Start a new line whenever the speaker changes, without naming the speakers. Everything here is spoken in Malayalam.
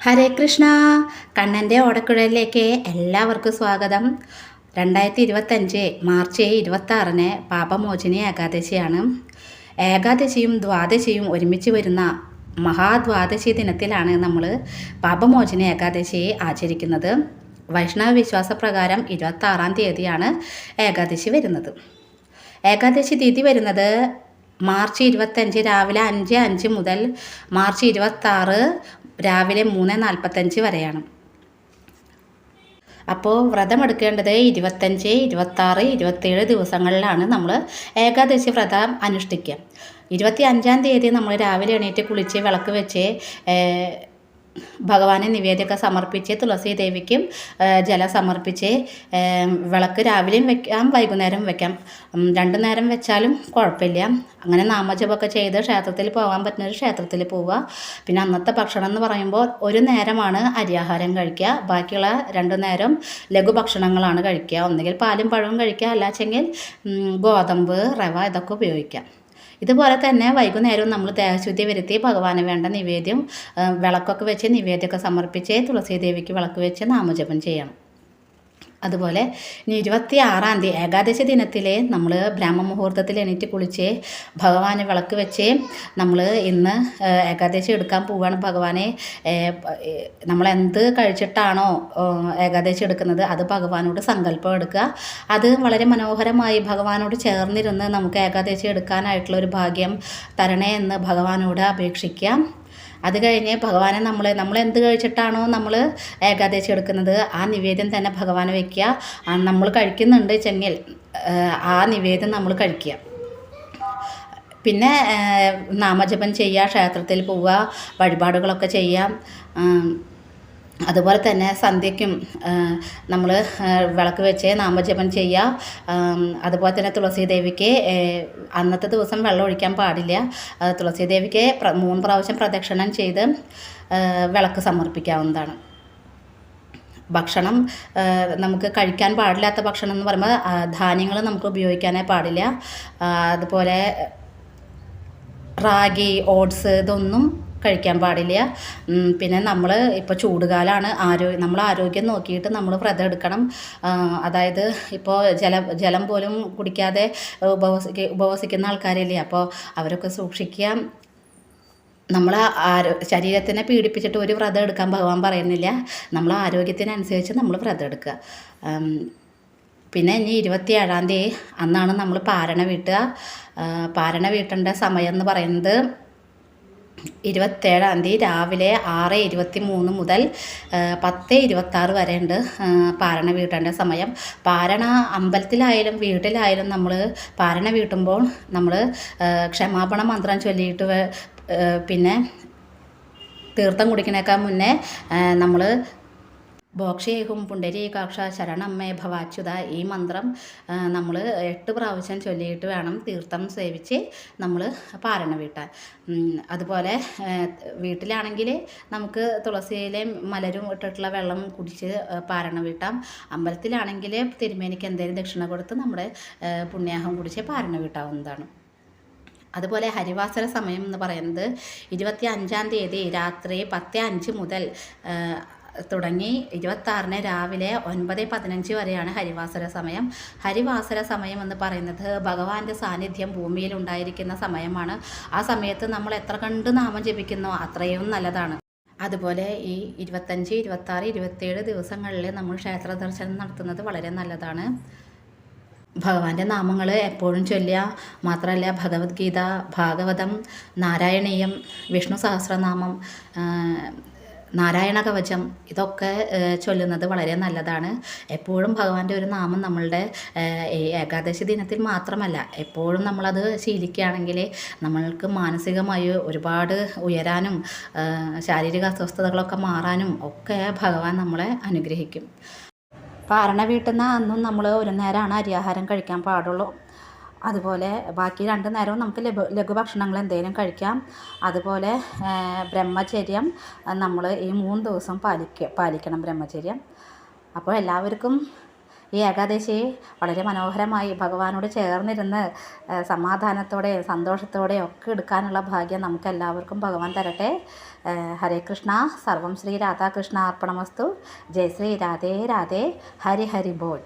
ഹരേ കൃഷ്ണ. കണ്ണൻ്റെ ഓടക്കുഴലിലേക്ക് എല്ലാവർക്കും സ്വാഗതം. 2025 മാർച്ച് 26 പാപമോചിനി ഏകാദശിയാണ്. ഏകാദശിയും ദ്വാദശിയും ഒരുമിച്ച് വരുന്ന മഹാദ്വാദശി ദിനത്തിലാണ് നമ്മൾ പാപമോചിനി ഏകാദശി ആചരിക്കുന്നത്. വൈഷ്ണവ വിശ്വാസപ്രകാരം 26 തീയതിയാണ് ഏകാദശി വരുന്നത്. ഏകാദശി തിഥി വരുന്നത് മാർച്ച് 25 രാവിലെ 5:05 മുതൽ മാർച്ച് 26 രാവിലെ 3:45 വരെയാണ്. അപ്പോൾ വ്രതമെടുക്കേണ്ടത് 25, 26, 27 ദിവസങ്ങളിലാണ് നമ്മൾ ഏകാദശി വ്രതം അനുഷ്ഠിക്കുക. 25-ാം തീയതി നമ്മൾ രാവിലെ എണീറ്റ് കുളിച്ച് വിളക്ക് വെച്ച് ഭഗവാനെ നിവേദ്യമൊക്കെ സമർപ്പിച്ച് തുളസി ദേവിക്കും ജലം സമർപ്പിച്ച് വിളക്ക് രാവിലെയും വെക്കാം വൈകുന്നേരം വെക്കാം. 2 നേരം വെച്ചാലും കുഴപ്പമില്ല. അങ്ങനെ നാമജപമൊക്കെ ചെയ്ത് ക്ഷേത്രത്തിൽ പോകാൻ പറ്റുന്നൊരു ക്ഷേത്രത്തിൽ പോവുക. പിന്നെ അന്നത്തെ ഭക്ഷണം എന്ന് പറയുമ്പോൾ ഒരു നേരമാണ് അരിയാഹാരം കഴിക്കുക. ബാക്കിയുള്ള 2 നേരം ലഘുഭക്ഷണങ്ങളാണ് കഴിക്കുക. ഒന്നുകിൽ പാലും പഴവും കഴിക്കുക, അല്ലാച്ചെങ്കിൽ ഗോതമ്പ്, റവ ഇതൊക്കെ ഉപയോഗിക്കാം. ഇതുപോലെ തന്നെ വൈകുന്നേരവും നമ്മൾ ദേഹശുദ്ധി വരുത്തി ഭഗവാന് വേണ്ട നിവേദ്യം വിളക്കൊക്കെ വെച്ച് നിവേദ്യമൊക്കെ സമർപ്പിച്ച് തുളസി ദേവിക്ക് വിളക്ക് വെച്ച് നാമജപം ചെയ്യണം. അതുപോലെ ഇനി 26-ാം തീയതി ഏകാദശി ദിനത്തിൽ നമ്മൾ ബ്രാഹ്മമുഹൂർത്തത്തിൽ എണീറ്റ് കുളിച്ച് ഭഗവാന് വിളക്ക് വെച്ച് നമ്മൾ ഇന്ന് ഏകാദശി എടുക്കാൻ പോവുകയാണ്. ഭഗവാനെ നമ്മളെന്ത് കഴിച്ചിട്ടാണോ ഏകാദശി എടുക്കുന്നത് അത് ഭഗവാനോട് സങ്കല്പം എടുക്കുക. അത് വളരെ മനോഹരമായി ഭഗവാനോട് ചേർന്നിരുന്ന് നമുക്ക് ഏകാദശി എടുക്കാനായിട്ടുള്ള ഒരു ഭാഗ്യം തരണേ എന്ന് ഭഗവാനോട് അപേക്ഷിക്കാം. അത് കഴിഞ്ഞ് ഭഗവാനെ നമ്മൾ എന്ത് കഴിച്ചിട്ടാണോ നമ്മൾ ഏകാദശി എടുക്കുന്നത് ആ നിവേദ്യം തന്നെ ഭഗവാന് വയ്ക്കുക. നമ്മൾ കഴിക്കുന്നുണ്ട് വെച്ചെങ്കിൽ ആ നിവേദ്യം നമ്മൾ കഴിക്കുക. പിന്നെ നാമജപം ചെയ്യുക, ക്ഷേത്രത്തിൽ പോവുക, വഴിപാടുകളൊക്കെ ചെയ്യാം. അതുപോലെ തന്നെ സന്ധ്യയ്ക്കും നമ്മൾ വിളക്ക് വെച്ച് നാമജപം ചെയ്യുക. അതുപോലെ തന്നെ തുളസി ദേവിക്ക് അന്നത്തെ ദിവസം വെള്ളം ഒഴിക്കാൻ പാടില്ല. തുളസി ദേവിക്ക് 3 പ്രാവശ്യം പ്രദക്ഷിണം ചെയ്ത് വിളക്ക് സമർപ്പിക്കാവുന്നതാണ്. ഭക്ഷണം നമുക്ക് കഴിക്കാൻ പാടില്ലാത്ത ഭക്ഷണം എന്ന് പറയുമ്പോൾ ധാന്യങ്ങൾ നമുക്ക് ഉപയോഗിക്കാനേ പാടില്ല. അതുപോലെ റാഗി, ഓട്സ് ഇതൊന്നും കഴിക്കാൻ പാടില്ല. പിന്നെ നമ്മൾ ഇപ്പോൾ ചൂടുകാലമാണ്, നമ്മൾ ആരോഗ്യം നോക്കിയിട്ട് നമ്മൾ വ്രതം എടുക്കണം. അതായത് ഇപ്പോൾ ജലം പോലും കുടിക്കാതെ ഉപവസിക്കുന്ന ആൾക്കാരില്ലേ, അപ്പോൾ അവരൊക്കെ സൂക്ഷിക്കുക. നമ്മൾ ശരീരത്തിനെ പീഡിപ്പിച്ചിട്ട് ഒരു വ്രതം എടുക്കാൻ ഭഗവാൻ പറയുന്നില്ല. നമ്മൾ ആരോഗ്യത്തിനനുസരിച്ച് നമ്മൾ വ്രതം എടുക്കുക. പിന്നെ ഇനി 27-ാം തീയതി അന്നാണ് നമ്മൾ പാരണ വീട്ടുക. പാരണ വീട്ടേണ്ട സമയം എന്ന് പറയുന്നത് 27-ാം തീയതി രാവിലെ 6:23 മുതൽ 10:26 വരെ ഉണ്ട് പാരണ വീട്ടേണ്ട സമയം. പാരണ അമ്പലത്തിലായാലും വീട്ടിലായാലും നമ്മൾ പാരണ വീട്ടുമ്പോൾ നമ്മൾ ക്ഷമാപണ മന്ത്രം ചൊല്ലിയിട്ട് പിന്നെ തീർത്ഥം കുടിക്കണേക്കാൾ മുന്നേ നമ്മൾ ഭോക്ഷേഹും പുണ്ടരീകാക്ഷ ശരണമ്മേ ഭവാച്യുത ഈ മന്ത്രം നമ്മൾ 8 പ്രാവശ്യം ചൊല്ലിയിട്ട് വേണം തീർത്ഥം സേവിച്ച് നമ്മൾ പാരണ വീട്ടാൻ. അതുപോലെ വീട്ടിലാണെങ്കിൽ നമുക്ക് തുളസിയിലയും മലരും ഇട്ടിട്ടുള്ള വെള്ളം കുടിച്ച് പാരണ വീട്ടാം. അമ്പലത്തിലാണെങ്കിൽ തിരുമേനിക്ക് എന്തെങ്കിലും ദക്ഷിണ കൊടുത്ത് നമ്മുടെ പുണ്യാഹം കുടിച്ച് പാരണ വീട്ടാവുന്നതാണ്. അതുപോലെ ഹരിവാസര സമയം എന്ന് പറയുന്നത് 25-ാം തീയതി രാത്രി 10:05 മുതൽ തുടങ്ങി 26-ന് രാവിലെ 9:15 വരെയാണ് ഹരിവാസര സമയം. ഹരിവാസര സമയം എന്ന് പറയുന്നത് ഭഗവാന്റെ സാന്നിധ്യം ഭൂമിയിൽ ഉണ്ടായിരിക്കുന്ന സമയമാണ്. ആ സമയത്ത് നമ്മൾ എത്ര കണ്ട് നാമം ജപിക്കുന്നോ അത്രയും നല്ലതാണ്. അതുപോലെ ഈ 25, 26, 27 ദിവസങ്ങളിൽ നമ്മൾ ക്ഷേത്ര ദർശനം നടത്തുന്നത് വളരെ നല്ലതാണ്. ഭഗവാന്റെ നാമങ്ങൾ എപ്പോഴും ചൊല്ലുക. മാത്രമല്ല ഭഗവത്ഗീത, ഭാഗവതം, നാരായണീയം, വിഷ്ണു സഹസ്രനാമം, നാരായണ കവചം ഇതൊക്കെ ചൊല്ലുന്നത് വളരെ നല്ലതാണ്. എപ്പോഴും ഭഗവാന്റെ ഒരു നാമം നമ്മളുടെ ഏകാദശി ദിനത്തിൽ മാത്രമല്ല എപ്പോഴും നമ്മളത് ശീലിക്കുകയാണെങ്കിൽ നമ്മൾക്ക് മാനസികമായി ഒരുപാട് ഉയരാനും ശാരീരിക അസ്വസ്ഥതകളൊക്കെ മാറാനും ഒക്കെ ഭഗവാൻ നമ്മളെ അനുഗ്രഹിക്കും. പാരണ വീട്ടുന്ന അന്നും നമ്മൾ ഒരു നേരമാണ് അരിയാഹാരം കഴിക്കാൻ പാടുള്ളൂ. അതുപോലെ ബാക്കി 2 നേരവും നമുക്ക് ലഘുഭക്ഷണങ്ങൾ എന്തെങ്കിലും കഴിക്കാം. അതുപോലെ ബ്രഹ്മചര്യം നമ്മൾ ഈ 3 ദിവസം പാലിക്കണം ബ്രഹ്മചര്യം. അപ്പോൾ എല്ലാവർക്കും ഈ ഏകാദശി വളരെ മനോഹരമായി ഭഗവാനോട് ചേർന്നിരുന്ന് സമാധാനത്തോടെ സന്തോഷത്തോടെ ഒക്കെ എടുക്കാനുള്ള ഭാഗ്യം നമുക്ക് എല്ലാവർക്കും ഭഗവാൻ തരട്ടെ. ഹരേ കൃഷ്ണ. സർവം ശ്രീ രാധാകൃഷ്ണ അർപ്പണമസ്തു. ജയ് ശ്രീ രാധേ രാധേ. ഹരി ഹരി ബോൾ.